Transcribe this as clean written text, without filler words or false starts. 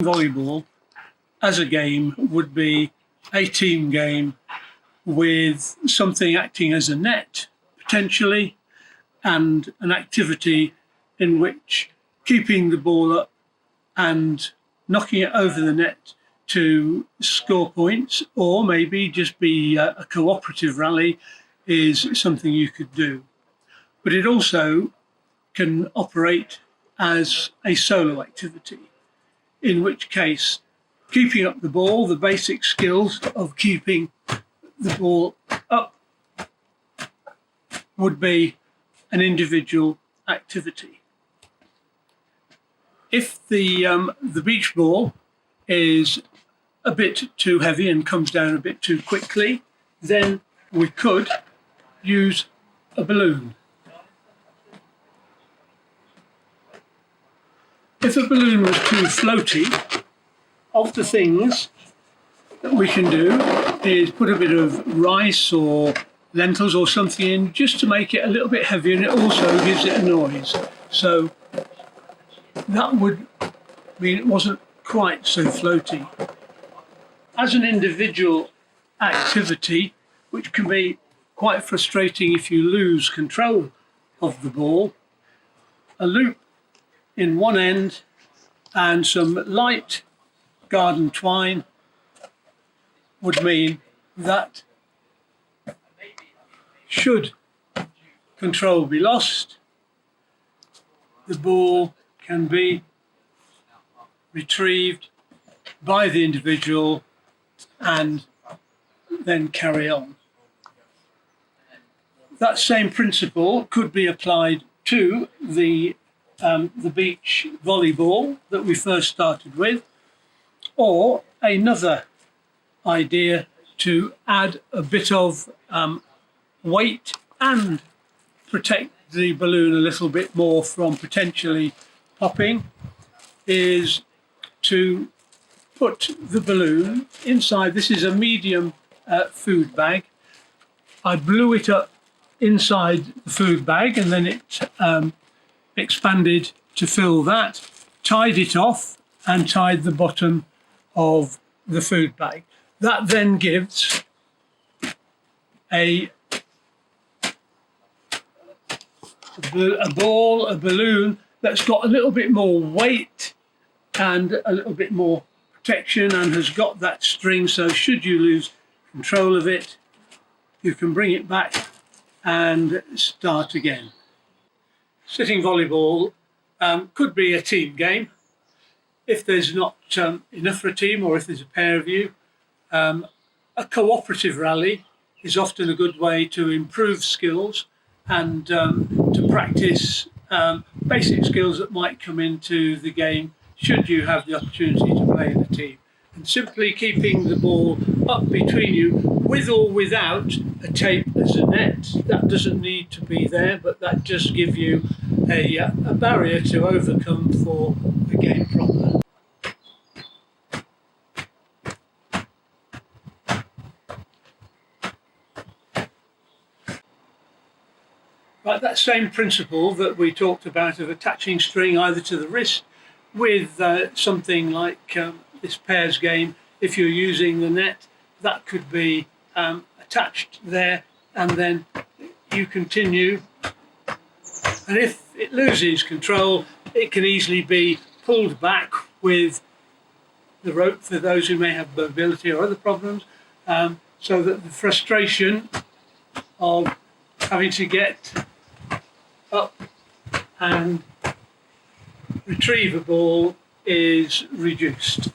Volleyball as a game would be a team game with something acting as a net potentially, and an activity in which keeping the ball up and knocking it over the net to score points, or maybe just be a cooperative rally, is something you could do. But it also can operate as a solo activity, in which case keeping up the ball, the basic skills of keeping the ball up, would be an individual activity. If the beach ball is a bit too heavy and comes down a bit too quickly, then we could use a balloon. If a balloon was too floaty, of the things that we can do is put a bit of rice or lentils or something in just to make it a little bit heavier, and it also gives it a noise. So that would mean it wasn't quite so floaty. As an individual activity, which can be quite frustrating if you lose control of the ball, a loop in one end and some light garden twine would mean that should control be lost, the ball can be retrieved by the individual and then carry on. That same principle could be applied to the beach volleyball that we first started with, or another idea to add a bit of weight and protect the balloon a little bit more from potentially popping is to put the balloon inside. This is a medium food bag. I blew it up inside the food bag and then it expanded to fill that, tied it off and tied the bottom of the food bag. That then gives a ball, a balloon that's got a little bit more weight and a little bit more protection and has got that string, so should you lose control of it, you can bring it back and start again. Sitting volleyball could be a team game. If there's not enough for a team, or if there's a pair of you, a cooperative rally is often a good way to improve skills and to practice basic skills that might come into the game should you have the opportunity to play in a team. And simply keeping the ball up between you, with or without a tape as a net. That doesn't need to be there, but that just gives you a barrier to overcome for the game proper. Like that same principle that we talked about of attaching string either to the wrist with something like this pairs game, if you're using the net, that could be attached there, and then you continue. And if it loses control, it can easily be pulled back with the rope for those who may have mobility or other problems, so that the frustration of having to get up and retrieve a ball is reduced.